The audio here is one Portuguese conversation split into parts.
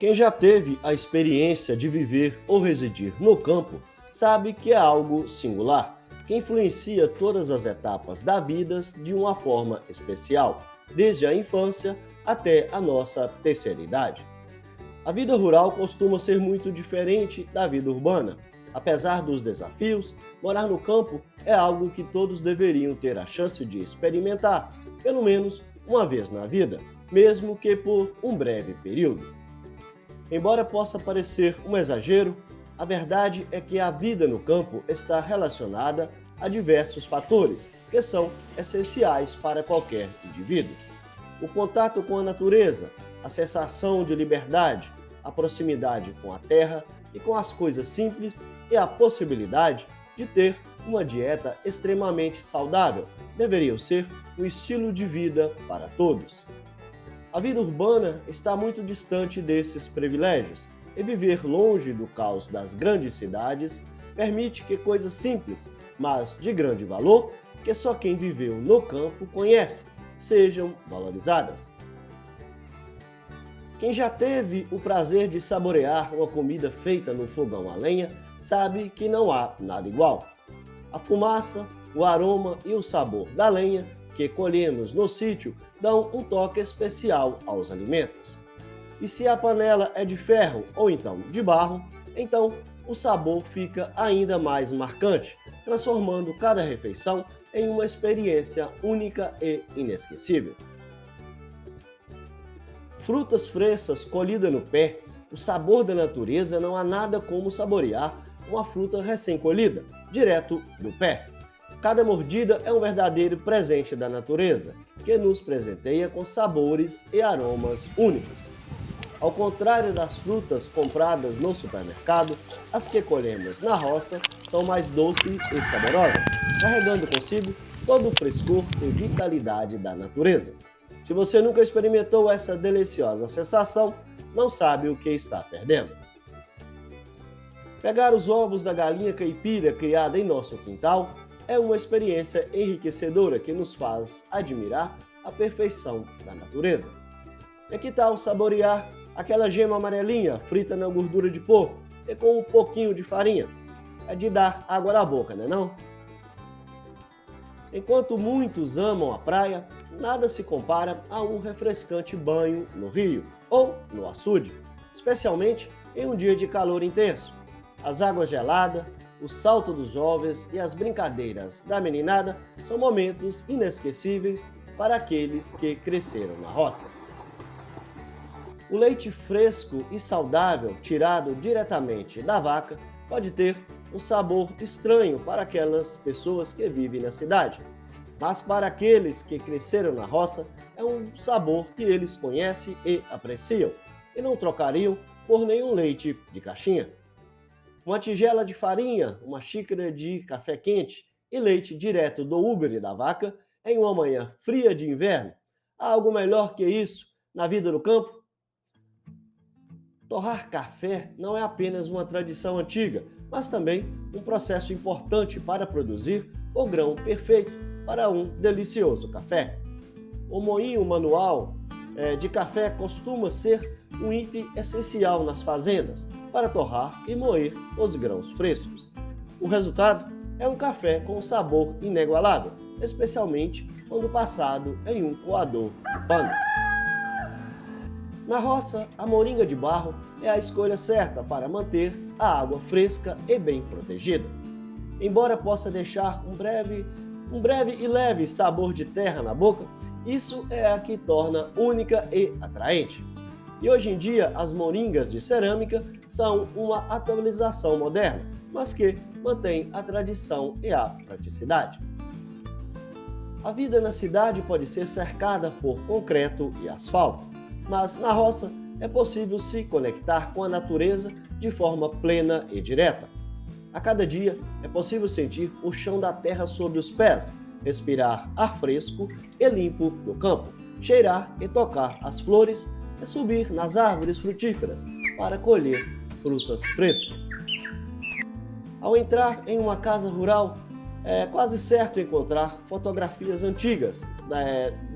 Quem já teve a experiência de viver ou residir no campo sabe que é algo singular, que influencia todas as etapas da vida de uma forma especial, desde a infância até a nossa terceira idade. A vida rural costuma ser muito diferente da vida urbana. Apesar dos desafios, morar no campo é algo que todos deveriam ter a chance de experimentar, pelo menos uma vez na vida, mesmo que por um breve período. Embora possa parecer um exagero, a verdade é que a vida no campo está relacionada a diversos fatores que são essenciais para qualquer indivíduo. O contato com a natureza, a sensação de liberdade, a proximidade com a terra e com as coisas simples e a possibilidade de ter uma dieta extremamente saudável deveriam ser um estilo de vida para todos. A vida urbana está muito distante desses privilégios, e viver longe do caos das grandes cidades permite que coisas simples, mas de grande valor, que só quem viveu no campo conhece, sejam valorizadas. Quem já teve o prazer de saborear uma comida feita no fogão a lenha sabe que não há nada igual. A fumaça, o aroma e o sabor da lenha que colhemos no sítio dão um toque especial aos alimentos. E se a panela é de ferro ou então de barro, então o sabor fica ainda mais marcante, transformando cada refeição em uma experiência única e inesquecível. Frutas frescas colhidas no pé, o sabor da natureza, não há nada como saborear uma fruta recém-colhida, direto do pé. Cada mordida é um verdadeiro presente da natureza, que nos presenteia com sabores e aromas únicos. Ao contrário das frutas compradas no supermercado, as que colhemos na roça são mais doces e saborosas, carregando consigo todo o frescor e vitalidade da natureza. Se você nunca experimentou essa deliciosa sensação, não sabe o que está perdendo. Pegar os ovos da galinha caipira criada em nosso quintal é uma experiência enriquecedora que nos faz admirar a perfeição da natureza. E que tal saborear aquela gema amarelinha frita na gordura de porco e com um pouquinho de farinha? É de dar água na boca, não é não? Enquanto muitos amam a praia, nada se compara a um refrescante banho no rio ou no açude, especialmente em um dia de calor intenso. As águas geladas, o salto dos jovens e as brincadeiras da meninada são momentos inesquecíveis para aqueles que cresceram na roça. O leite fresco e saudável tirado diretamente da vaca pode ter um sabor estranho para aquelas pessoas que vivem na cidade, mas para aqueles que cresceram na roça é um sabor que eles conhecem e apreciam e não trocariam por nenhum leite de caixinha. Uma tigela de farinha, uma xícara de café quente e leite direto do úbere da vaca em uma manhã fria de inverno. Há algo melhor que isso na vida do campo? Torrar café não é apenas uma tradição antiga, mas também um processo importante para produzir o grão perfeito para um delicioso café. O moinho manual de café costuma ser um item essencial nas fazendas para torrar e moer os grãos frescos. O resultado é um café com sabor inigualável, especialmente quando passado em um coador de pano. Na roça, a moringa de barro é a escolha certa para manter a água fresca e bem protegida. Embora possa deixar um breve e leve sabor de terra na boca, isso é a que torna única e atraente. E hoje em dia, as moringas de cerâmica são uma atualização moderna, mas que mantém a tradição e a praticidade. A vida na cidade pode ser cercada por concreto e asfalto, mas na roça é possível se conectar com a natureza de forma plena e direta. A cada dia é possível sentir o chão da terra sob os pés, respirar ar fresco e limpo do campo, cheirar e tocar as flores e subir nas árvores frutíferas para colher frutas frescas. Ao entrar em uma casa rural, é quase certo encontrar fotografias antigas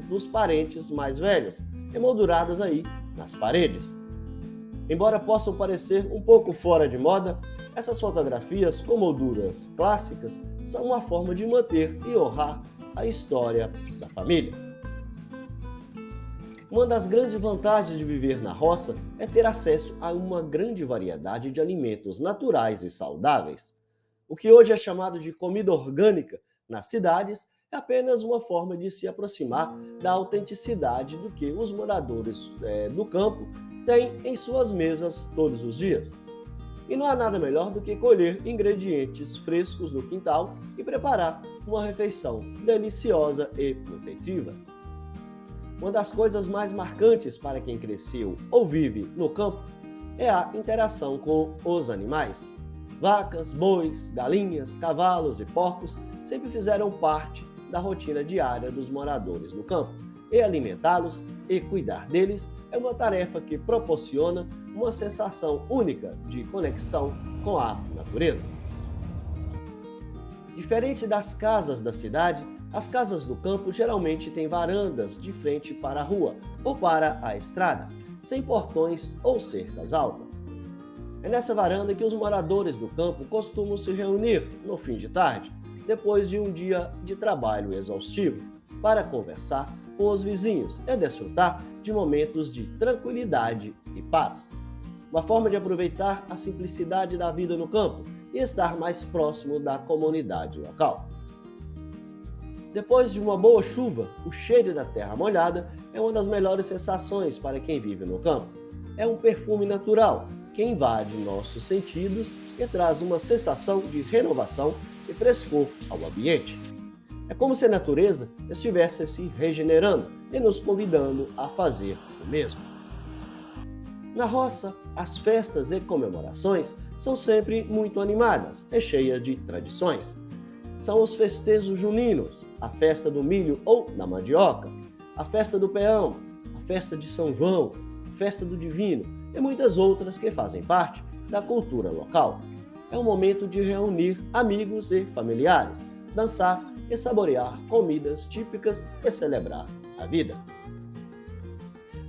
dos parentes mais velhos, emolduradas aí nas paredes. Embora possam parecer um pouco fora de moda, essas fotografias com molduras clássicas são uma forma de manter e honrar a história da família. Uma das grandes vantagens de viver na roça é ter acesso a uma grande variedade de alimentos naturais e saudáveis. O que hoje é chamado de comida orgânica nas cidades é apenas uma forma de se aproximar da autenticidade do que os moradores do campo têm em suas mesas todos os dias. E não há nada melhor do que colher ingredientes frescos no quintal e preparar uma refeição deliciosa e nutritiva. Uma das coisas mais marcantes para quem cresceu ou vive no campo é a interação com os animais. Vacas, bois, galinhas, cavalos e porcos sempre fizeram parte da rotina diária dos moradores no campo, e alimentá-los e cuidar deles é uma tarefa que proporciona uma sensação única de conexão com a natureza. Diferente das casas da cidade, as casas do campo geralmente têm varandas de frente para a rua ou para a estrada, sem portões ou cercas altas. É nessa varanda que os moradores do campo costumam se reunir no fim de tarde, depois de um dia de trabalho exaustivo, para conversar com os vizinhos e desfrutar de momentos de tranquilidade e paz. Uma forma de aproveitar a simplicidade da vida no campo e estar mais próximo da comunidade local. Depois de uma boa chuva, o cheiro da terra molhada é uma das melhores sensações para quem vive no campo. É um perfume natural que invade nossos sentidos e traz uma sensação de renovação e frescor ao ambiente. É como se a natureza estivesse se regenerando e nos convidando a fazer o mesmo. Na roça, as festas e comemorações são sempre muito animadas e cheias de tradições. São os festejos juninos, a festa do milho ou da mandioca, a festa do peão, a festa de São João, a festa do Divino e muitas outras que fazem parte da cultura local. É um momento de reunir amigos e familiares, dançar e saborear comidas típicas e celebrar a vida.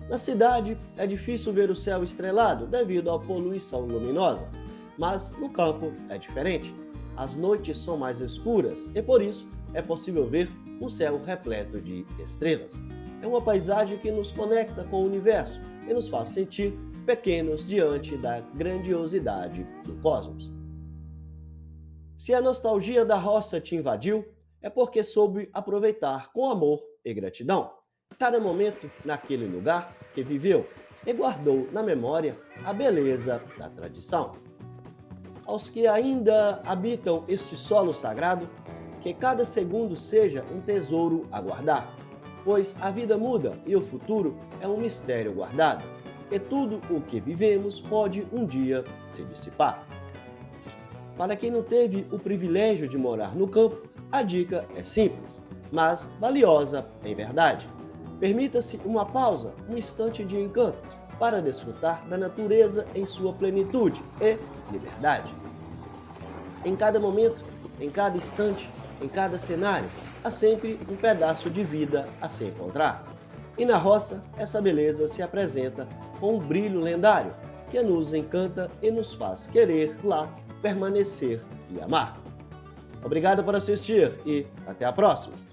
Na cidade, é difícil ver o céu estrelado devido à poluição luminosa, mas no campo é diferente. As noites são mais escuras e, por isso, é possível ver um céu repleto de estrelas. É uma paisagem que nos conecta com o universo e nos faz sentir pequenos diante da grandiosidade do cosmos. Se a nostalgia da roça te invadiu, é porque soube aproveitar com amor e gratidão cada momento naquele lugar que viveu e guardou na memória a beleza da tradição. Aos que ainda habitam este solo sagrado, que cada segundo seja um tesouro a guardar, pois a vida muda e o futuro é um mistério guardado, e tudo o que vivemos pode um dia se dissipar. Para quem não teve o privilégio de morar no campo, a dica é simples, mas valiosa em verdade. Permita-se uma pausa, um instante de encanto, para desfrutar da natureza em sua plenitude e liberdade. Em cada momento, em cada instante, em cada cenário, há sempre um pedaço de vida a se encontrar. E na roça, essa beleza se apresenta com um brilho lendário que nos encanta e nos faz querer lá permanecer e amar. Obrigado por assistir e até a próxima!